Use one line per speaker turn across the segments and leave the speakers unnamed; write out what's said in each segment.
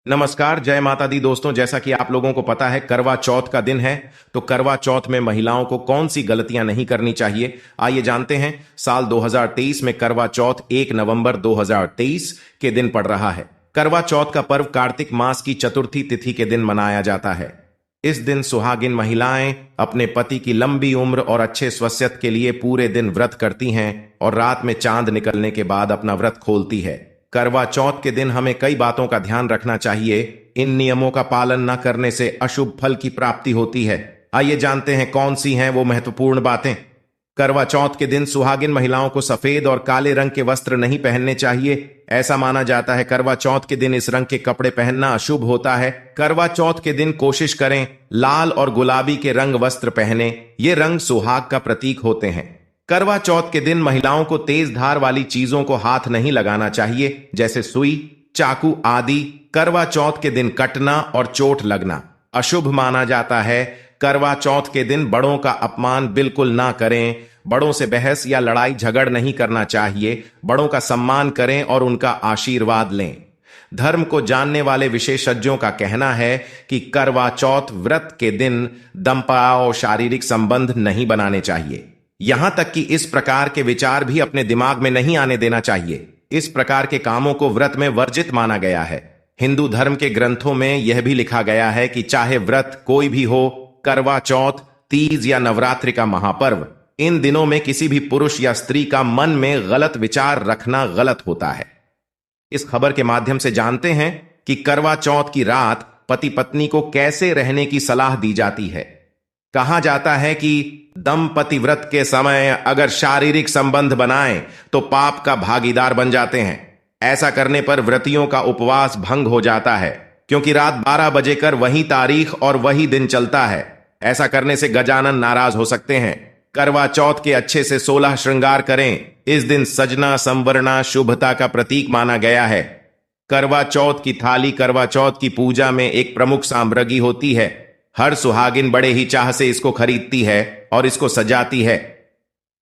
नमस्कार, जय माता दी दोस्तों। जैसा कि आप लोगों को पता है करवा चौथ का दिन है। तो करवा चौथ में महिलाओं को कौन सी गलतियां नहीं करनी चाहिए, आइए जानते हैं। साल 2023 में करवा चौथ 1 नवंबर 2023 के दिन पड़ रहा है। करवा चौथ का पर्व कार्तिक मास की चतुर्थी तिथि के दिन मनाया जाता है। इस दिन सुहागिन महिलाएं अपने पति की लंबी उम्र और अच्छे स्वास्थ्य के लिए पूरे दिन व्रत करती हैं और रात में चांद निकलने के बाद अपना व्रत खोलती है। करवा चौथ के दिन हमें कई बातों का ध्यान रखना चाहिए। इन नियमों का पालन न करने से अशुभ फल की प्राप्ति होती है। आइए जानते हैं कौन सी हैं वो महत्वपूर्ण बातें। करवा चौथ के दिन सुहागिन महिलाओं को सफेद और काले रंग के वस्त्र नहीं पहनने चाहिए। ऐसा माना जाता है करवा चौथ के दिन इस रंग के कपड़े पहनना अशुभ होता है। करवा चौथ के दिन कोशिश करें लाल और गुलाबी के रंग वस्त्र पहने, ये रंग सुहाग का प्रतीक होते हैं। करवा चौथ के दिन महिलाओं को तेज धार वाली चीजों को हाथ नहीं लगाना चाहिए, जैसे सुई, चाकू आदि। करवा चौथ के दिन कटना और चोट लगना अशुभ माना जाता है। करवा चौथ के दिन बड़ों का अपमान बिल्कुल ना करें। बड़ों से बहस या लड़ाई झगड़ नहीं करना चाहिए। बड़ों का सम्मान करें और उनका आशीर्वाद लें। धर्म को जानने वाले विशेषज्ञों का कहना है कि करवा चौथ व्रत के दिन दंपत्ति और शारीरिक संबंध नहीं बनाने चाहिए। यहां तक कि इस प्रकार के विचार भी अपने दिमाग में नहीं आने देना चाहिए। इस प्रकार के कामों को व्रत में वर्जित माना गया है। हिंदू धर्म के ग्रंथों में यह भी लिखा गया है कि चाहे व्रत कोई भी हो, करवा चौथ, तीज या नवरात्रि का महापर्व, इन दिनों में किसी भी पुरुष या स्त्री का मन में गलत विचार रखना गलत होता है। इस खबर के माध्यम से जानते हैं कि करवा चौथ की रात पति पत्नी को कैसे रहने की सलाह दी जाती है। कहा जाता है कि दंपति व्रत के समय अगर शारीरिक संबंध बनाएं तो पाप का भागीदार बन जाते हैं। ऐसा करने पर व्रतियों का उपवास भंग हो जाता है, क्योंकि रात 12 बजे कर वही तारीख और वही दिन चलता है। ऐसा करने से गजानन नाराज हो सकते हैं। करवा चौथ के अच्छे से 16 श्रृंगार करें। इस दिन सजना संवरना शुभता का प्रतीक माना गया है। करवा चौथ की थाली करवा चौथ की पूजा में एक प्रमुख सामग्री होती है। हर सुहागिन बड़े ही चाह से इसको खरीदती है और इसको सजाती है।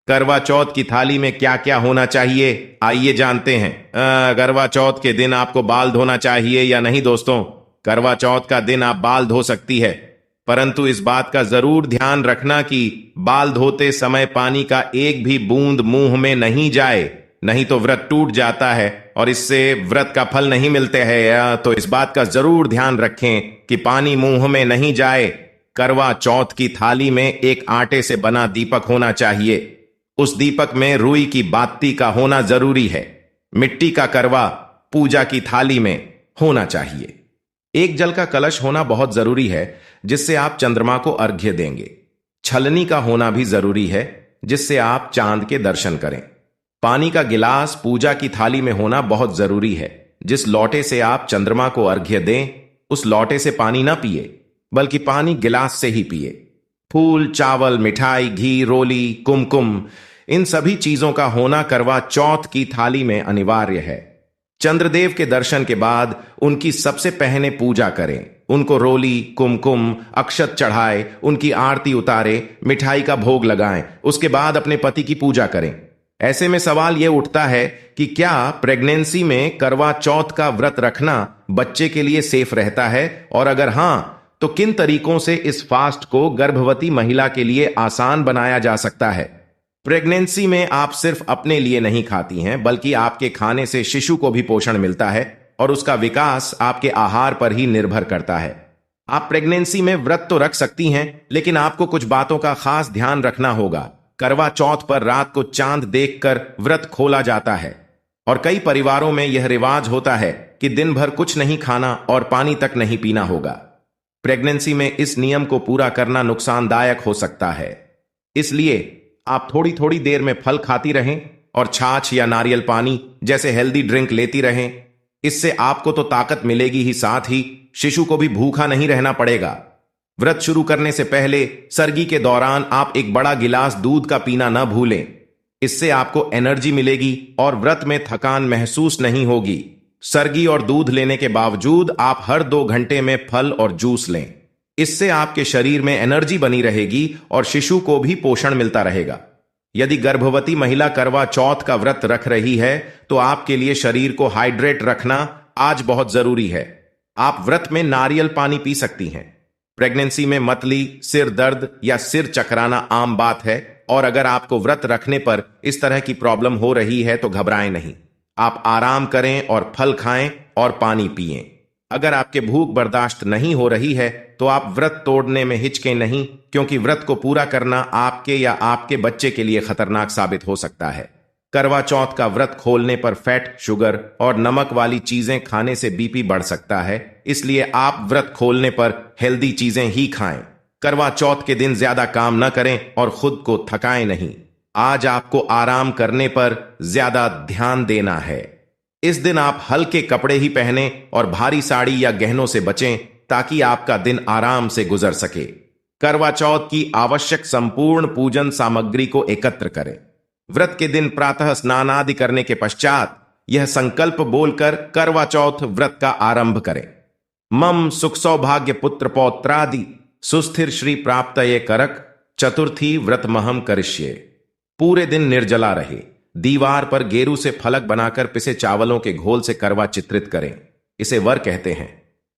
करवा चौथ की थाली में क्या क्या होना चाहिए, आइए जानते हैं। करवा चौथ के दिन आपको बाल धोना चाहिए या नहीं दोस्तों? करवा चौथ का दिन आप बाल धो सकती है, परंतु इस बात का जरूर ध्यान रखना कि बाल धोते समय पानी का एक भी बूंद मुंह में नहीं जाए, नहीं तो व्रत टूट जाता है और इससे व्रत का फल नहीं मिलते हैं। तो इस बात का जरूर ध्यान रखें कि पानी मुंह में नहीं जाए। करवा चौथ की थाली में एक आटे से बना दीपक होना चाहिए। उस दीपक में रुई की बाती का होना जरूरी है। मिट्टी का करवा पूजा की थाली में होना चाहिए। एक जल का कलश होना बहुत जरूरी है, जिससे आप चंद्रमा को अर्घ्य देंगे। छलनी का होना भी जरूरी है, जिससे आप चांद के दर्शन करें। पानी का गिलास पूजा की थाली में होना बहुत जरूरी है। जिस लोटे से आप चंद्रमा को अर्घ्य दें, उस लोटे से पानी ना पिए, बल्कि पानी गिलास से ही पिए। फूल, चावल, मिठाई, घी, रोली, कुमकुम, इन सभी चीजों का होना करवा चौथ की थाली में अनिवार्य है। चंद्रदेव के दर्शन के बाद उनकी सबसे पहले पूजा करें। उनको रोली, कुमकुम, अक्षत चढ़ाए, उनकी आरती उतारे, मिठाई का भोग लगाएं। उसके बाद अपने पति की पूजा करें। ऐसे में सवाल यह उठता है कि क्या प्रेगनेंसी में करवा चौथ का व्रत रखना बच्चे के लिए सेफ रहता है, और अगर हां तो किन तरीकों से इस फास्ट को गर्भवती महिला के लिए आसान बनाया जा सकता है। प्रेगनेंसी में आप सिर्फ अपने लिए नहीं खाती हैं, बल्कि आपके खाने से शिशु को भी पोषण मिलता है और उसका विकास आपके आहार पर ही निर्भर करता है। आप प्रेगनेंसी में व्रत तो रख सकती हैं, लेकिन आपको कुछ बातों का खास ध्यान रखना होगा। करवा चौथ पर रात को चांद देखकर व्रत खोला जाता है और कई परिवारों में यह रिवाज होता है कि दिन भर कुछ नहीं खाना और पानी तक नहीं पीना होगा। प्रेगनेंसी में इस नियम को पूरा करना नुकसानदायक हो सकता है, इसलिए आप थोड़ी थोड़ी देर में फल खाती रहें और छाछ या नारियल पानी जैसे हेल्दी ड्रिंक लेती रहें। इससे आपको तो ताकत मिलेगी ही, साथ ही शिशु को भी भूखा नहीं रहना पड़ेगा। व्रत शुरू करने से पहले सर्गी के दौरान आप एक बड़ा गिलास दूध का पीना न भूलें। इससे आपको एनर्जी मिलेगी और व्रत में थकान महसूस नहीं होगी। सर्गी और दूध लेने के बावजूद आप हर 2 घंटे में फल और जूस लें। इससे आपके शरीर में एनर्जी बनी रहेगी और शिशु को भी पोषण मिलता रहेगा। यदि गर्भवती महिला करवा चौथ का व्रत रख रही है तो आपके लिए शरीर को हाइड्रेट रखना आज बहुत जरूरी है। आप व्रत में नारियल पानी पी सकती हैं। प्रेगनेंसी में मतली, सिर दर्द या सिर चकराना आम बात है, और अगर आपको व्रत रखने पर इस तरह की प्रॉब्लम हो रही है तो घबराएं नहीं। आप आराम करें और फल खाएं और पानी पिएं। अगर आपके भूख बर्दाश्त नहीं हो रही है तो आप व्रत तोड़ने में हिचकें नहीं, क्योंकि व्रत को पूरा करना आपके या आपके बच्चे के लिए खतरनाक साबित हो सकता है। करवा चौथ का व्रत खोलने पर फैट, शुगर और नमक वाली चीजें खाने से बीपी बढ़ सकता है, इसलिए आप व्रत खोलने पर हेल्दी चीजें ही खाएं। करवा चौथ के दिन ज्यादा काम न करें और खुद को थकाएं नहीं। आज आपको आराम करने पर ज्यादा ध्यान देना है। इस दिन आप हल्के कपड़े ही पहने और भारी साड़ी या गहनों से बचें, ताकि आपका दिन आराम से गुजर सके। करवा चौथ की आवश्यक संपूर्ण पूजन सामग्री को एकत्र करें। व्रत के दिन प्रातः स्नान आदि करने के पश्चात यह संकल्प बोलकर करवा चौथ व्रत का आरंभ करें। मम सुख सौभाग्य पुत्र पौत्रादि सुस्थिर श्री प्राप्तये करक चतुर्थी व्रत महम करिष्ये। पूरे दिन निर्जला रहे। दीवार पर गेरू से फलक बनाकर पिसे चावलों के घोल से करवा चित्रित करें। इसे वर कहते हैं।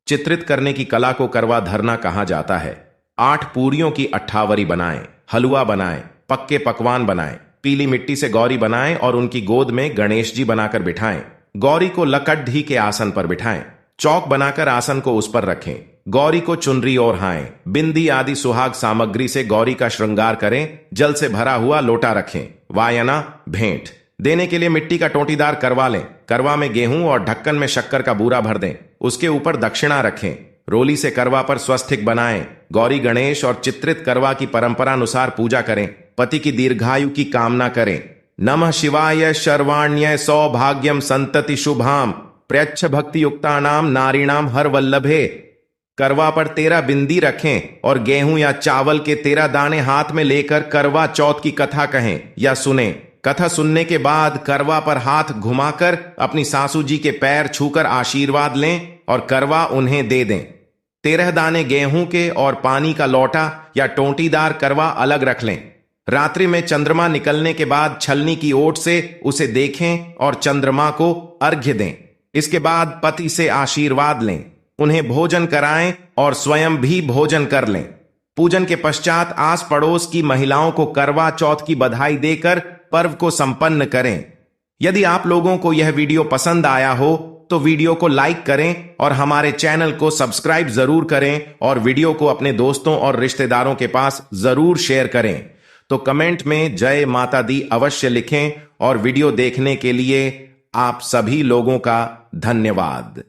चित्रित करने की कला को करवा धरना कहा जाता है। 8 पूरियों की अट्ठावरी बनाएं, हलवा बनाएं, पक्के पकवान बनाएं, पीली मिट्टी से गौरी बनाएं और उनकी गोद में गणेश जी बनाकर बिठाएं। गौरी को लकड़ी के आसन पर बिठाएं। चौक बनाकर आसन को उस पर रखें। गौरी को चुनरी ओढ़ाएं। बिंदी आदि सुहाग सामग्री से गौरी का श्रृंगार करें। जल से भरा हुआ लोटा रखें। वायना भेंट देने के लिए मिट्टी का टोटीदार करवा लें। करवा में गेहूं और ढक्कन में शक्कर का बूरा भर दें। उसके ऊपर दक्षिणा रखें। रोली से करवा पर स्वस्तिक बनाएं। गौरी गणेश और चित्रित करवा की परंपरा अनुसार पूजा करें। पति की दीर्घायु की कामना करें। नमः शिवाय शर्वाण्य सौभाग्यम संतति शुभाम प्रयच्छ भक्ति युक्तानाम नारीणाम हर वल्लभे। करवा पर 13 बिंदी रखें और गेहूं या चावल के 13 दाने हाथ में लेकर करवा चौथ की कथा कहें या सुने। कथा सुनने के बाद करवा पर हाथ घुमाकर अपनी सासू जी के पैर छूकर आशीर्वाद लें और करवा उन्हें दे दें। 13 दाने गेहूं के और पानी का लोटा या टोंटीदार करवा अलग रख लें। रात्रि में चंद्रमा निकलने के बाद छलनी की ओट से उसे देखें और चंद्रमा को अर्घ्य दें। इसके बाद पति से आशीर्वाद लें, उन्हें भोजन कराएं और स्वयं भी भोजन कर लें। पूजन के पश्चात आस पड़ोस की महिलाओं को करवा चौथ की बधाई देकर पर्व को संपन्न करें। यदि आप लोगों को यह वीडियो पसंद आया हो तो वीडियो को लाइक करें और हमारे चैनल को सब्सक्राइब जरूर करें और वीडियो को अपने दोस्तों और रिश्तेदारों के पास जरूर शेयर करें। तो कमेंट में जय माता दी अवश्य लिखें और वीडियो देखने के लिए आप सभी लोगों का धन्यवाद।